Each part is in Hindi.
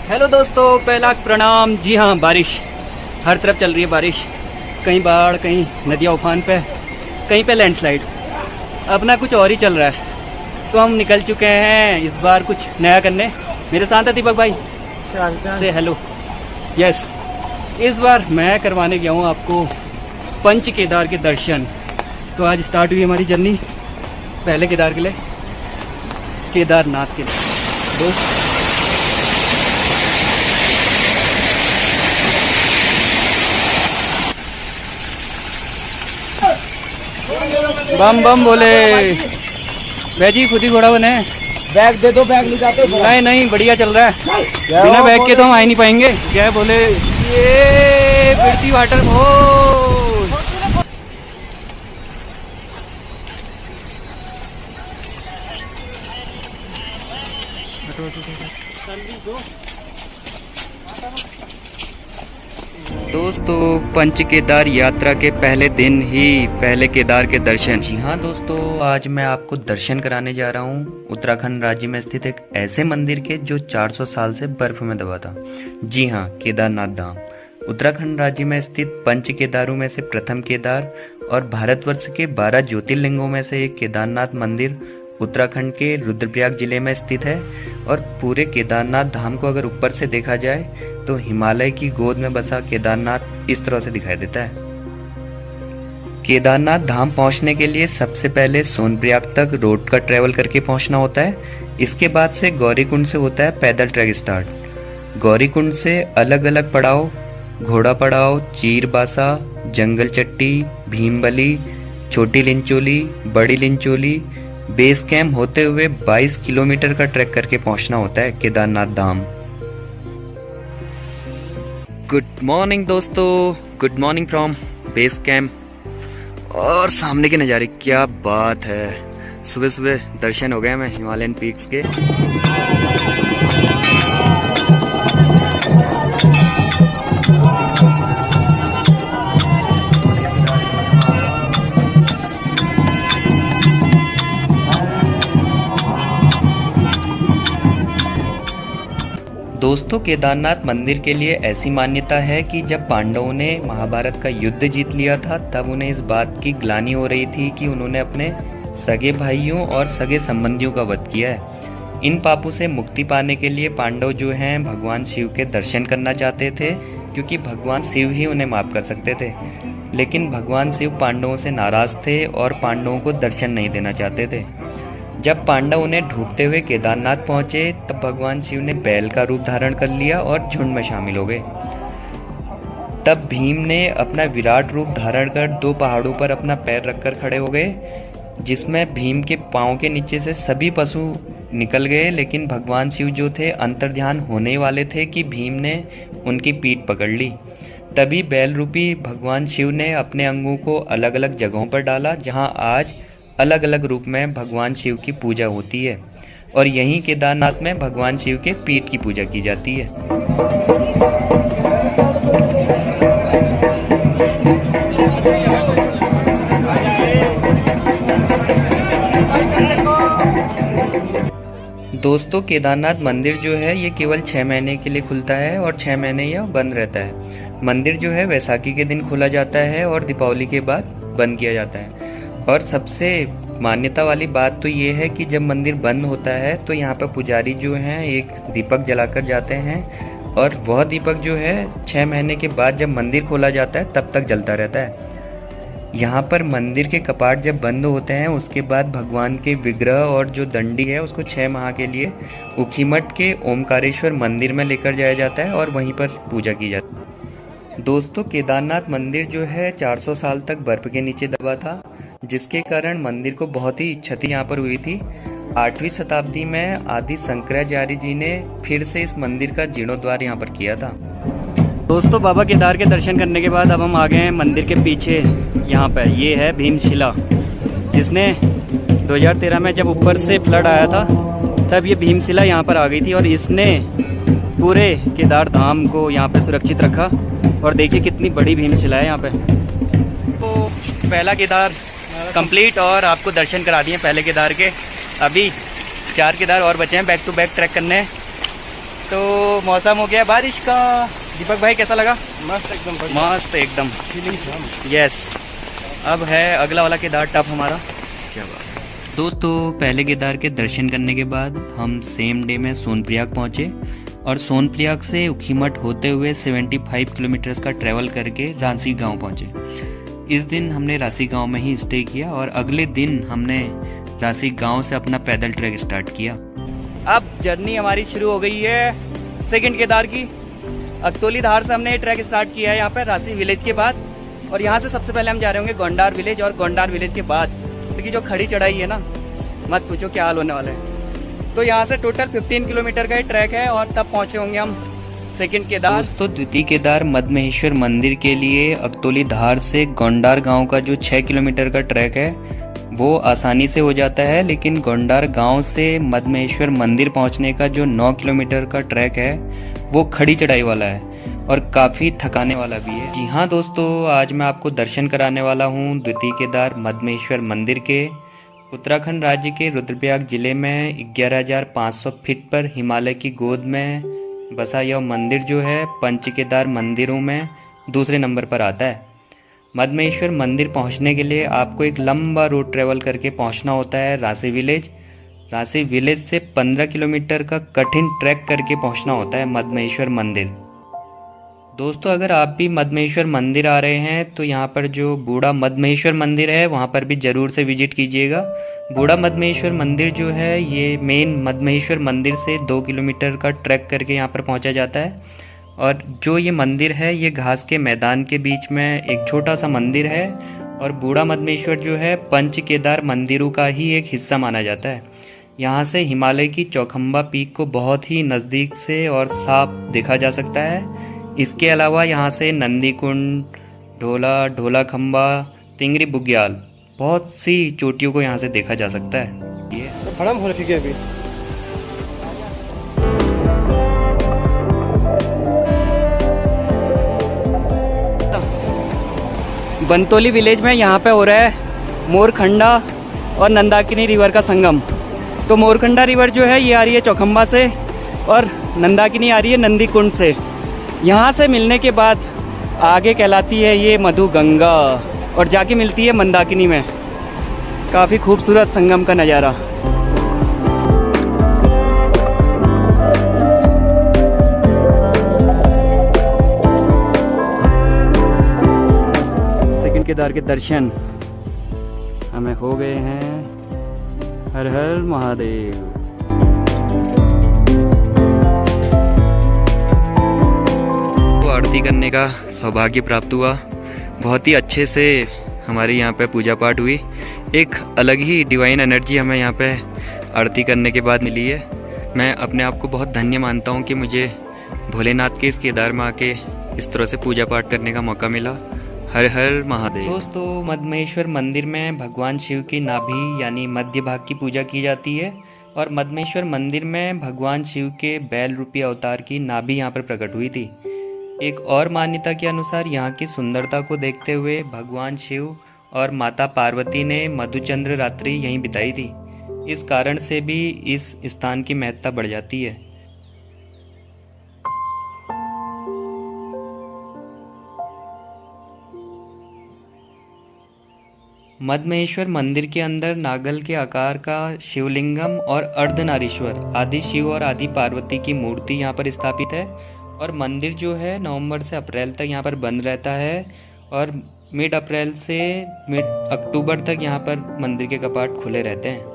हेलो दोस्तों, पहला प्रणाम। जी हाँ, बारिश हर तरफ चल रही है। बारिश, कहीं बाढ़, कहीं नदियाँ उफान पे, कहीं पे लैंडस्लाइड। अपना कुछ और ही चल रहा है। तो हम निकल चुके हैं इस बार कुछ नया करने। मेरे साथ है दीपक भाई, से हेलो। यस, इस बार मैं करवाने गया हूँ आपको पंच केदार के दर्शन। तो आज स्टार्ट हुई हमारी जर्नी पहले केदार के लिए, केदारनाथ के लिए। दोस्त बम बम बोले। बैजी खुद ही घोड़ा बने। बैग दे दो, बैग ले जाते हो। नहीं नहीं, बढ़िया चल रहा है। बिना बैग के तो हम आ ही नहीं पाएंगे। क्या बोले, ये बिरती वाटर फॉल। दोस्तों, पंच केदार यात्रा के पहले दिन ही पहले केदार के दर्शन। जी हाँ दोस्तों, आज मैं आपको दर्शन कराने जा रहा हूँ उत्तराखंड राज्य में स्थित एक ऐसे मंदिर के जो 400 साल से बर्फ में दबा था। जी हाँ, केदारनाथ धाम। उत्तराखंड राज्य में स्थित पंच केदारों में से प्रथम केदार और भारतवर्ष के 12 ज्योतिर्लिंगों में से एक केदारनाथ मंदिर उत्तराखंड के रुद्रप्रयाग जिले में स्थित है। और पूरे केदारनाथ धाम को अगर ऊपर से देखा जाए तो हिमालय की गोद में बसा केदारनाथ इस तरह से दिखाई देता है। केदारनाथ धाम पहुंचने के लिए सबसे पहले सोनप्रयाग तक रोड का ट्रेवल करके पहुंचना होता है। इसके बाद से गौरीकुंड से होता है पैदल ट्रैक स्टार्ट। गौरीकुंड से अलग अलग पड़ाव, घोड़ा पड़ाव, चीरबासा, जंगल चट्टी, भीमबली, छोटी लिंचोली, बड़ी लिंचोली, बेस कैंप होते हुए 22 किलोमीटर का ट्रैक करके पहुंचना होता है केदारनाथ धाम। गुड मॉर्निंग दोस्तों, good morning from base camp. और सामने के नज़ारे, क्या बात है। सुबह सुबह दर्शन हो गए हमें हिमालयन पीक्स के। दोस्तों, केदारनाथ मंदिर के लिए ऐसी मान्यता है कि जब पांडवों ने महाभारत का युद्ध जीत लिया था तब उन्हें इस बात की ग्लानि हो रही थी कि उन्होंने अपने सगे भाइयों और सगे संबंधियों का वध किया है। इन पापों से मुक्ति पाने के लिए पांडव जो हैं भगवान शिव के दर्शन करना चाहते थे, क्योंकि भगवान शिव ही उन्हें माफ कर सकते थे। लेकिन भगवान शिव पांडवों से नाराज थे और पांडवों को दर्शन नहीं देना चाहते थे। जब पांडव उन्हें ढूंढते हुए केदारनाथ पहुंचे तब भगवान शिव ने बैल का रूप धारण कर लिया और झुंड में शामिल हो गए। तब भीम ने अपना विराट रूप धारण कर 2 पहाड़ों पर अपना पैर रखकर खड़े हो गए, जिसमें भीम के पांव के नीचे से सभी पशु निकल गए। लेकिन भगवान शिव जो थे अंतर्ध्यान होने वाले थे कि भीम ने उनकी पीठ पकड़ ली। तभी बैल रूपी भगवान शिव ने अपने अंगों को अलग अलग जगहों पर डाला, जहां आज अलग अलग रूप में भगवान शिव की पूजा होती है। और यहीं केदारनाथ में भगवान शिव के पीठ की पूजा की जाती है। दोस्तों, केदारनाथ मंदिर जो है ये केवल 6 महीने के लिए खुलता है और 6 महीने यह बंद रहता है। मंदिर जो है वैसाखी के दिन खोला जाता है और दीपावली के बाद बंद किया जाता है। और सबसे मान्यता वाली बात तो ये है कि जब मंदिर बंद होता है तो यहाँ पर पुजारी जो हैं एक दीपक जलाकर जाते हैं, और वह दीपक जो है 6 महीने के बाद जब मंदिर खोला जाता है तब तक जलता रहता है। यहाँ पर मंदिर के कपाट जब बंद होते हैं उसके बाद भगवान के विग्रह और जो दंडी है उसको 6 माह के लिए ऊखीमठ के ओमकारेश्वर मंदिर में लेकर जाया जाता है और वहीं पर पूजा की जाती है। दोस्तों, केदारनाथ मंदिर जो है 400 साल तक बर्फ के नीचे दबा था, जिसके कारण मंदिर को बहुत ही क्षति यहाँ पर हुई थी। 8वीं शताब्दी में आदि शंकराचार्य जी ने फिर से इस मंदिर का जीर्णोद्धार यहाँ पर किया था। दोस्तों, बाबा केदार के दर्शन करने के बाद अब हम आ गए हैं मंदिर के पीछे। यहाँ पर ये है भीमशिला, जिसने 2013 में जब ऊपर से फ्लड आया था तब ये भीमशिला यहाँ पर आ गई थी और इसने पूरे केदार धाम को यहाँ पे सुरक्षित रखा। और देखिए कितनी बड़ी भीमशिला है यहाँ पे। तो पहला केदार कंप्लीट और आपको दर्शन करा दिए पहले केदार के। अभी 4 केदार और बचे हैं बैक टू बैक ट्रैक करने। तो मौसम हो गया बारिश का। दीपक भाई कैसा लगा? मस्त एकदम मस्त एकदम। फीलिंग। यस, अब है अगला वाला केदार टप हमारा। क्या बात है दोस्तों, पहले केदार के दर्शन करने के बाद हम सेम डे में सोनप्रयाग पहुंचे और सोनप्रयाग से उखीमठ होते हुए 75 किलोमीटर का ट्रैवल करके रांसी गांव पहुंचे। इस दिन हमने रांसी गांव में ही स्टे किया और अगले दिन हमने रांसी गांव से अपना पैदल ट्रैक स्टार्ट किया। अब जर्नी हमारी शुरू हो गई है सेकंड केदार की। अकतोली धार से हमने ट्रैक स्टार्ट किया है यहाँ पे रांसी विलेज के बाद, और यहाँ से सबसे पहले हम जा रहे होंगे गोंडार विलेज, और गोंडार विलेज के बाद क्योंकि जो खड़ी चढ़ाई है ना, मत पूछो क्या हाल होने वाला है। तो यहाँ से टोटल 15 किलोमीटर का ही ट्रैक है और तब पहुँचे होंगे हम सेकंड केदार। दोस्तों, द्वितीय केदार मदमहेश्वर मंदिर के लिए अकतोली धार से गोंडार गांव का जो 6 किलोमीटर का ट्रैक है वो आसानी से हो जाता है, लेकिन गोंडार गांव से मदमहेश्वर मंदिर पहुंचने का जो 9 किलोमीटर का ट्रैक है वो खड़ी चढ़ाई वाला है और काफ़ी थकाने वाला भी है। जी हाँ दोस्तों, आज मैं आपको दर्शन कराने वाला हूँ द्वितीय केदार मदमहेश्वर मंदिर के। उत्तराखंड राज्य के रुद्रप्रयाग जिले में 11,500 फीट पर हिमालय की गोद में बसा यह मंदिर जो है पंच केदार मंदिरों में दूसरे नंबर पर आता है। मदमहेश्वर मंदिर पहुंचने के लिए आपको एक लंबा रोड ट्रेवल करके पहुंचना होता है रांसी विलेज। रांसी विलेज से 15 किलोमीटर का कठिन ट्रैक करके पहुंचना होता है मदमहेश्वर मंदिर। दोस्तों, अगर आप भी मदमहेश्वर मंदिर आ रहे हैं तो यहाँ पर जो बूढ़ा मदमहेश्वर मंदिर है वहाँ पर भी ज़रूर से विजिट कीजिएगा। बूढ़ा मदमहेश्वर मंदिर जो है ये मेन मदमहेश्वर मंदिर से 2 किलोमीटर का ट्रैक करके यहाँ पर पहुँचा जाता है, और जो ये मंदिर है ये घास के मैदान के बीच में एक छोटा सा मंदिर है। और बूढ़ा मदमहेश्वर जो है पंच केदार मंदिरों का ही एक हिस्सा माना जाता है। यहाँ से हिमालय की चौखंबा पीक को बहुत ही नज़दीक से और साफ देखा जा सकता है। इसके अलावा यहाँ से नंदी कुंड, ढोला खंबा, तिंगरी बुग्याल, बहुत सी चोटियों को यहाँ से देखा जा सकता है। ये खड़म हो रखी है अभी। बनतोली विलेज में यहाँ पे हो रहा है मोरखंडा और नंदाकिनी रिवर का संगम। तो मोरखंडा रिवर जो है ये आ रही है चौखंबा से और नंदाकिनी आ रही है नंदी कुंड से। यहाँ से मिलने के बाद आगे कहलाती है ये मधु गंगा और जाके मिलती है मंदाकिनी में। काफ़ी खूबसूरत संगम का नज़ारा। सेकंड केदार के दर्शन हमें हो गए हैं। हर हर महादेव। आरती करने का सौभाग्य प्राप्त हुआ। बहुत ही अच्छे से हमारी यहाँ पे पूजा पाठ हुई। एक अलग ही डिवाइन एनर्जी हमें यहाँ पे आरती करने के बाद मिली है। मैं अपने आप को बहुत धन्य मानता हूँ कि मुझे भोलेनाथ के इस केदार में आके इस तरह से पूजा पाठ करने का मौका मिला। हर हर महादेव। दोस्तों, मदमहेश्वर मंदिर में भगवान शिव की नाभि यानी मध्य भाग की पूजा की जाती है, और मदमहेश्वर मंदिर में भगवान शिव के बैल रूपी अवतार की नाभि यहाँ पर प्रकट हुई थी। एक और मान्यता के अनुसार यहाँ की सुंदरता को देखते हुए भगवान शिव और माता पार्वती ने मधुचंद्र रात्रि यहीं बिताई थी। इस कारण से भी इस स्थान की महत्ता बढ़ जाती है। मदमहेश्वर मंदिर के अंदर नागल के आकार का शिवलिंगम और अर्धनारीश्वर आदि शिव और आदि पार्वती की मूर्ति यहाँ पर स्थापित है। और मंदिर जो है नवंबर से अप्रैल तक यहाँ पर बंद रहता है, और मिड अप्रैल से मिड अक्टूबर तक यहाँ पर मंदिर के कपाट खुले रहते हैं।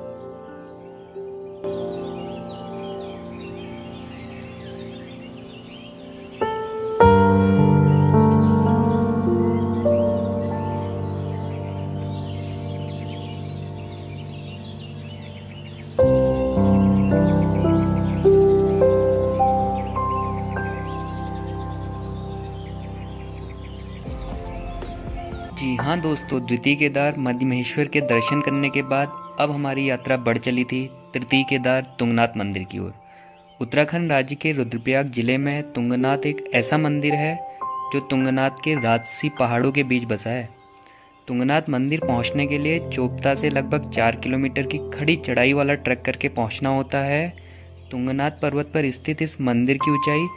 जी हाँ दोस्तों, द्वितीय केदार मदमहेश्वर के दर्शन करने के बाद अब हमारी यात्रा बढ़ चली थी तृतीय केदार तुंगनाथ मंदिर की ओर। उत्तराखंड राज्य के रुद्रप्रयाग जिले में तुंगनाथ एक ऐसा मंदिर है जो तुंगनाथ के राजसी पहाड़ों के बीच बसा है। तुंगनाथ मंदिर पहुंचने के लिए चोपता से लगभग 4 किलोमीटर की खड़ी चढ़ाई वाला ट्रैक करके पहुंचना होता है, तुंगनाथ पर्वत पर स्थित इस मंदिर की ऊंचाई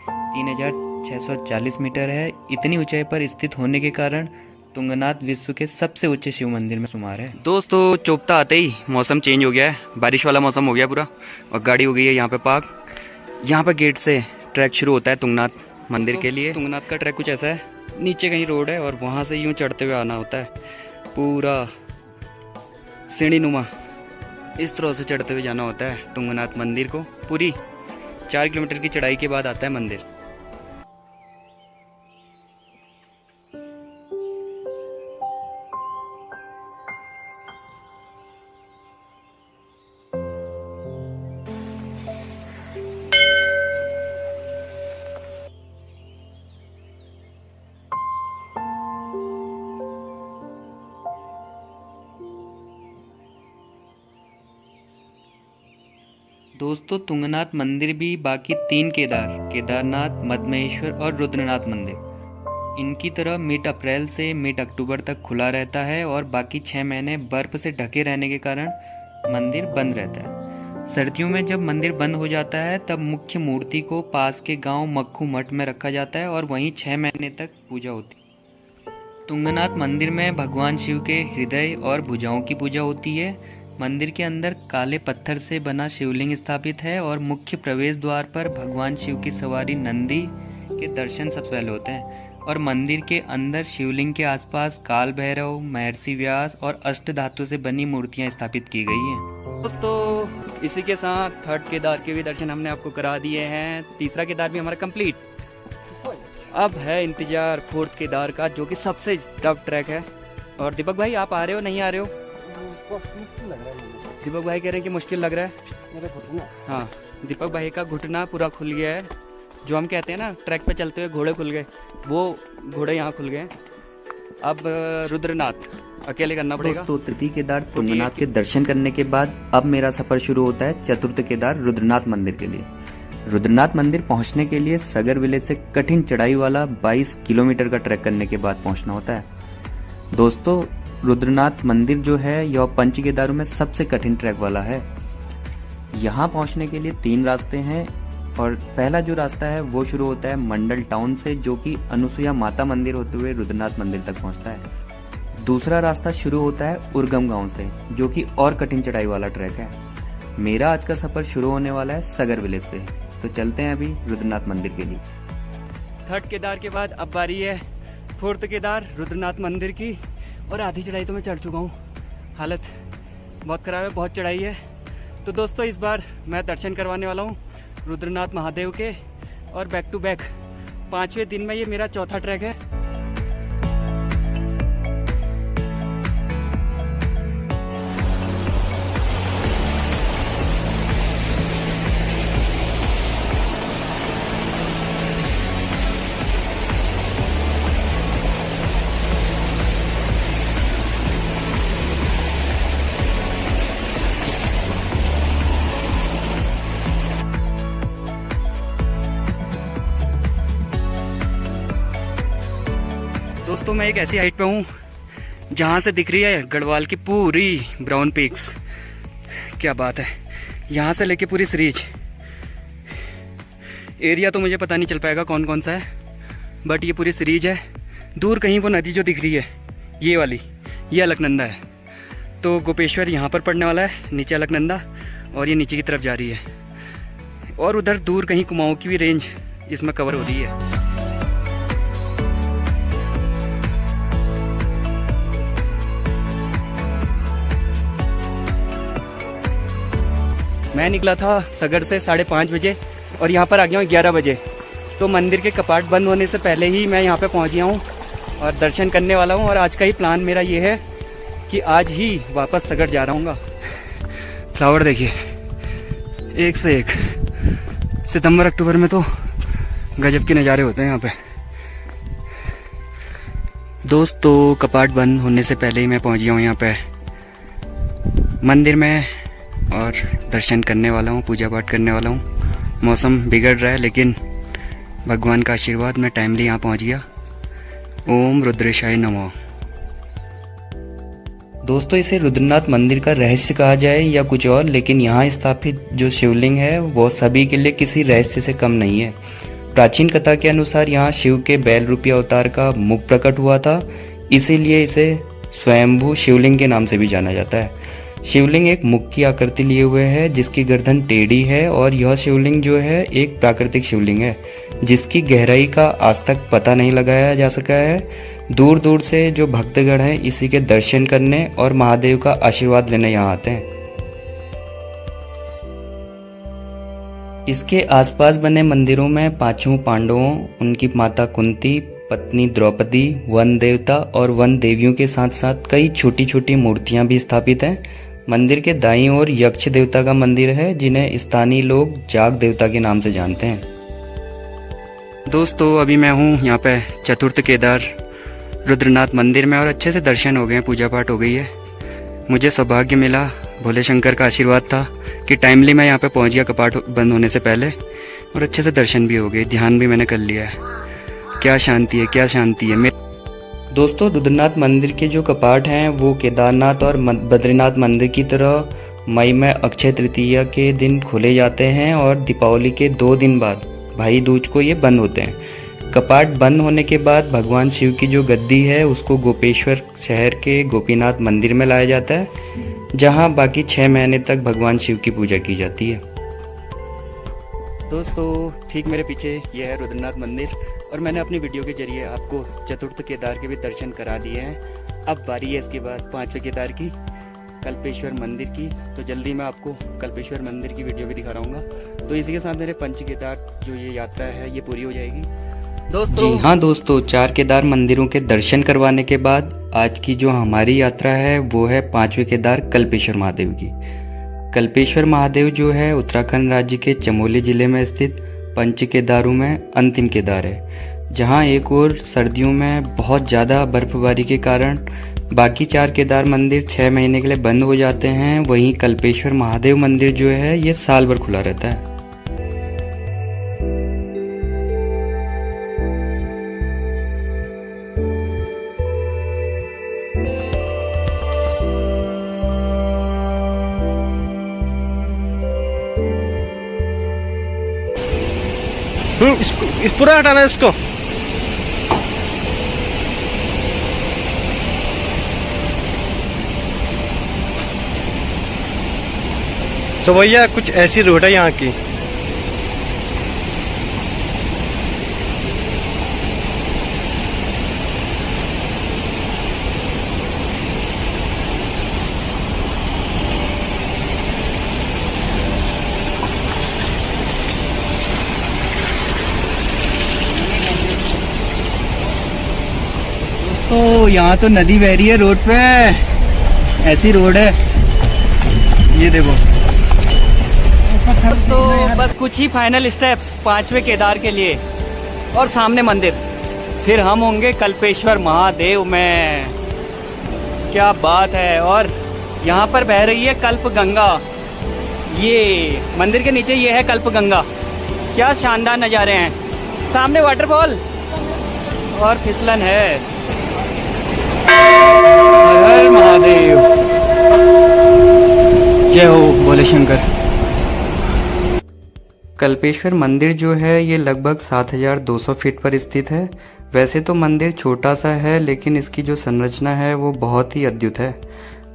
3640 मीटर है। इतनी ऊंचाई पर स्थित होने के कारण तुंगनाथ विश्व के सबसे ऊंचे शिव मंदिर में शुमार है। दोस्तों चोपता आते ही मौसम चेंज हो गया है, बारिश वाला मौसम हो गया पूरा और गाड़ी हो गई है यहाँ पे पार्क। यहाँ पे गेट से ट्रैक शुरू होता है तुंगनाथ मंदिर के लिए। तुंगनाथ का ट्रैक कुछ ऐसा है, नीचे कहीं रोड है और वहाँ से यूँ चढ़ते हुए आना होता है, पूरा सीढ़ी नुमा इस तरह से चढ़ते हुए जाना होता है तुंगनाथ मंदिर को। पूरी 4 किलोमीटर की चढ़ाई के बाद आता है मंदिर। दोस्तों तुंगनाथ मंदिर भी बाकी 3 केदारनाथ, मद्महेश्वर और रुद्रनाथ मंदिर इनकी तरह मिड अप्रैल से मिड अक्टूबर तक खुला रहता है और बाकी 6 महीने बर्फ से ढके रहने के कारण मंदिर बंद रहता है। सर्दियों में जब मंदिर बंद हो जाता है तब मुख्य मूर्ति को पास के गांव मक्खू मठ में रखा जाता है और वहीं 6 महीने तक पूजा होती है। तुंगनाथ मंदिर में भगवान शिव के हृदय और भुजाओं की पूजा होती है। मंदिर के अंदर काले पत्थर से बना शिवलिंग स्थापित है और मुख्य प्रवेश द्वार पर भगवान शिव की सवारी नंदी के दर्शन सबसे पहले होते हैं और मंदिर के अंदर शिवलिंग के आसपास काल भैरव, महर्षि व्यास और अष्ट धातु से बनी मूर्तियां स्थापित की गई हैं। दोस्तों इसी के साथ 3rd केदार के भी दर्शन हमने आपको करा दिए हैं। 3रा केदार भी हमारा कंप्लीट। अब है इंतजार 4th केदार का, जो कि सबसे टफ ट्रैक है। और दीपक भाई आप आ रहे हो नहीं आ रहे हो? मुश्किल लग रहा है मुझे। दीपक भाई कह रहे हैं कि मुश्किल लग रहा है। मेरा घुटना। हाँ, दीपक भाई का घुटना पूरा खुल गया है। जो हम कहते हैं ना ट्रैक पे चलते हुए घोड़े खुल गए, वो घोड़े यहाँ खुल गए। अब रुद्रनाथ अकेले करना पड़ेगा। दोस्तों तृतीय केदार तुंगनाथ के दर्शन करने के बाद अब मेरा सफर शुरू होता है 4th केदार रुद्रनाथ मंदिर के लिए। रुद्रनाथ मंदिर पहुंचने के लिए सगर विलेज से कठिन चढ़ाई वाला 22 किलोमीटर का ट्रैक करने के बाद पहुंचना होता है। दोस्तों रुद्रनाथ मंदिर जो है यह 5 केदारों में सबसे कठिन ट्रैक वाला है। यहाँ पहुँचने के लिए 3 रास्ते हैं और पहला जो रास्ता है वो शुरू होता है मंडल टाउन से, जो कि अनुसुईया माता मंदिर होते हुए रुद्रनाथ मंदिर तक पहुँचता है। दूसरा रास्ता शुरू होता है उर्गम गांव से, जो कि और कठिन चढ़ाई वाला ट्रैक है। मेरा आज का सफर शुरू होने वाला है सगर विलेज से, तो चलते हैं अभी रुद्रनाथ मंदिर के लिए। 3rd केदार के बाद अब बारी है 4th केदार रुद्रनाथ मंदिर की। और आधी चढ़ाई तो मैं चढ़ चुका हूँ, हालत बहुत ख़राब है, बहुत चढ़ाई है। तो दोस्तों इस बार मैं दर्शन करवाने वाला हूँ रुद्रनाथ महादेव के, और बैक टू बैक 5वें दिन में ये मेरा 4था ट्रैक है। दोस्तों मैं एक ऐसी हाइट पे हूँ जहाँ से दिख रही है गढ़वाल की पूरी ब्राउन पीक्स। क्या बात है, यहाँ से लेके पूरी सीरीज। एरिया तो मुझे पता नहीं चल पाएगा कौन कौन सा है, बट ये पूरी सीरीज है। दूर कहीं वो नदी जो दिख रही है ये वाली, ये अलकनंदा है। तो गोपेश्वर यहाँ पर पड़ने वाला है, नीचे अलकनंदा, और ये नीचे की तरफ जा रही है। और उधर दूर कहीं कुमाऊँ की भी रेंज इसमें कवर हो रही है। मैं निकला था सगर से 5:30 बजे और यहाँ पर आ गया हूँ 11 बजे। तो मंदिर के कपाट बंद होने से पहले ही मैं यहाँ पे पहुँच गया हूँ और दर्शन करने वाला हूँ। और आज का ही प्लान मेरा ये है कि आज ही वापस सगर जा रहा हूँ। फ्लावर देखिए एक से एक। सितंबर अक्टूबर में तो गजब के नज़ारे होते हैं यहाँ पे। दोस्तों कपाट बंद होने से पहले ही मैं पहुँच गया हूँ यहाँ पे मंदिर में और दर्शन करने वाला हूँ, पूजा पाठ करने वाला हूँ। मौसम बिगड़ रहा है लेकिन भगवान का आशीर्वाद मैं टाइमली यहाँ पहुँच गया। ओम रुद्रेशाय नमः। दोस्तों इसे रुद्रनाथ मंदिर का रहस्य कहा जाए या कुछ और, लेकिन यहाँ स्थापित जो शिवलिंग है वो सभी के लिए किसी रहस्य से कम नहीं है। प्राचीन कथा के अनुसार यहाँ शिव के बैल रूपी अवतार का मुख प्रकट हुआ था, इसीलिए इसे स्वयंभू शिवलिंग के नाम से भी जाना जाता है। शिवलिंग एक मुख की आकृति लिए हुए है जिसकी गर्दन टेढ़ी है और यह शिवलिंग जो है एक प्राकृतिक शिवलिंग है जिसकी गहराई का आज तक पता नहीं लगाया जा सका है। दूर दूर से जो भक्तगण हैं इसी के दर्शन करने और महादेव का आशीर्वाद लेने यहाँ आते हैं। इसके आसपास बने मंदिरों में पांचों पांडवों, उनकी माता कुंती, पत्नी द्रौपदी, वन देवता और वन देवियों के साथ साथ कई छोटी छोटी मूर्तियां भी स्थापित हैं। मंदिर के दाईं ओर यक्ष देवता का मंदिर है जिन्हें स्थानीय लोग जाग देवता के नाम से जानते हैं। दोस्तों अभी मैं हूँ यहाँ पे चतुर्थ केदार रुद्रनाथ मंदिर में और अच्छे से दर्शन हो गए हैं, पूजा पाठ हो गई है। मुझे सौभाग्य मिला, भोले शंकर का आशीर्वाद था कि टाइमली मैं यहाँ पे पहुँच गया कपाट बंद होने से पहले, और अच्छे से दर्शन भी हो गए, ध्यान भी मैंने कर लिया है। क्या शांति है, क्या शांति है। दोस्तों रुद्रनाथ मंदिर के जो कपाट हैं वो केदारनाथ और बद्रीनाथ मंदिर की तरह मई में अक्षय तृतीया के दिन खोले जाते हैं और दीपावली के 2 दिन बाद भाई दूज को ये बंद होते हैं। कपाट बंद होने के बाद भगवान शिव की जो गद्दी है उसको गोपेश्वर शहर के गोपीनाथ मंदिर में लाया जाता है जहां बाकी 6 महीने तक भगवान शिव की पूजा की जाती है। दोस्तों ठीक मेरे पीछे यह है रुद्रनाथ मंदिर और मैंने अपनी वीडियो के जरिए आपको चतुर्थ केदार के भी दर्शन करा दिए हैं। अब बारी है इसके बाद 5वें केदार की, कल्पेश्वर मंदिर की। तो जल्दी मैं आपको कल्पेश्वर मंदिर की वीडियो भी दिखा रहा हूँ। तो इसी के साथ मेरे 5 केदार जो ये यात्रा है ये पूरी हो जाएगी। दोस्तों जी हाँ दोस्तों, 4 केदार मंदिरों के दर्शन करवाने के बाद आज की जो हमारी यात्रा है वो है 5वें केदार कल्पेश्वर महादेव की। कल्पेश्वर महादेव जो है उत्तराखंड राज्य के चमोली जिले में स्थित पंच केदारों में अंतिम केदार है, जहां एक और सर्दियों में बहुत ज़्यादा बर्फबारी के कारण बाकी 4 केदार मंदिर 6 महीने के लिए बंद हो जाते हैं, वहीं कल्पेश्वर महादेव मंदिर जो है ये साल भर खुला रहता है। इसको पूरा हटाना है इसको। तो भैया कुछ ऐसी रोड है यहाँ की। तो यहाँ तो नदी बह रही है रोड पे, ऐसी रोड है ये देखो। तो बस कुछ ही फाइनल स्टेप 5वें केदार के लिए और सामने मंदिर, फिर हम होंगे कल्पेश्वर महादेव में। क्या बात है। और यहाँ पर बह रही है कल्प गंगा, ये मंदिर के नीचे ये है कल्प गंगा। क्या शानदार नज़ारे हैं, सामने वाटरफॉल और फिसलन है। हर महादेव, जय हो भोले शंकर। कल्पेश्वर मंदिर जो है ये लगभग 7200 फीट पर स्थित है। वैसे तो मंदिर छोटा सा है लेकिन इसकी जो संरचना है वो बहुत ही अद्भुत है।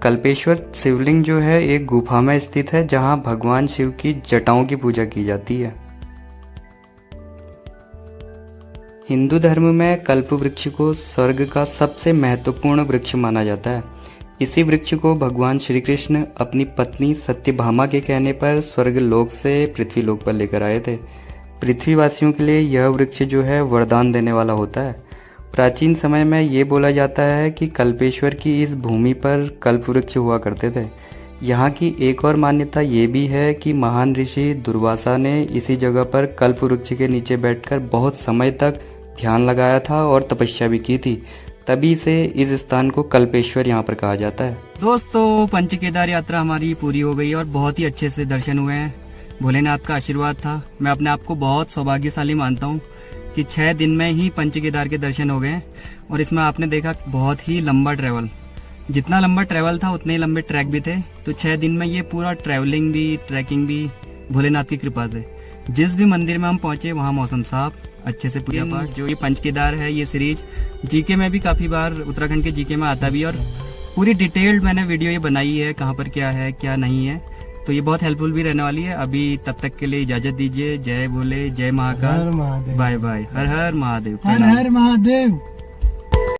कल्पेश्वर शिवलिंग जो है एक गुफा में स्थित है जहां भगवान शिव की जटाओं की पूजा की जाती है। हिंदू धर्म में कल्प वृक्ष को स्वर्ग का सबसे महत्वपूर्ण वृक्ष माना जाता है। इसी वृक्ष को भगवान श्री कृष्ण अपनी पत्नी सत्यभामा के कहने पर स्वर्ग लोक से पृथ्वी लोक पर लेकर आए थे। पृथ्वीवासियों के लिए यह वृक्ष जो है वरदान देने वाला होता है। प्राचीन समय में ये बोला जाता है कि कल्पेश्वर की इस भूमि पर कल्प वृक्ष हुआ करते थे। यहाँ की एक और मान्यता ये भी है कि महान ऋषि दुर्वासा ने इसी जगह पर कल्प वृक्ष के नीचे बैठकर बहुत समय तक ध्यान लगाया था और तपस्या भी की थी, तभी से इस स्थान को कल्पेश्वर यहाँ पर कहा जाता है। दोस्तों पंच केदार यात्रा हमारी पूरी हो गई और बहुत ही अच्छे से दर्शन हुए हैं। भोलेनाथ का आशीर्वाद था। मैं अपने आप को बहुत सौभाग्यशाली मानता हूँ कि 6 दिन में ही पंच केदार के दर्शन हो गए और इसमें आपने देखा बहुत ही लंबा ट्रेवल, जितना लंबा ट्रैवल था उतने ही लंबे ट्रैक भी थे। तो 6 दिन में ये पूरा ट्रैवलिंग भी ट्रैकिंग भी भोलेनाथ की कृपा से। जिस भी मंदिर में हम पहुंचे वहाँ मौसम साफ, अच्छे से पूजा पाठ। जो ये पंच केदार है ये सीरीज जीके में भी काफी बार उत्तराखंड के जीके में आता भी, और पूरी डिटेल्ड मैंने वीडियो ये बनाई है कहाँ पर क्या है क्या नहीं है। तो ये बहुत हेल्पफुल भी रहने वाली है। अभी तब तक के लिए इजाजत दीजिए। जय भोले, जय महाकाल, बाय बाय, हर हर महादेव। हर हर महादेव।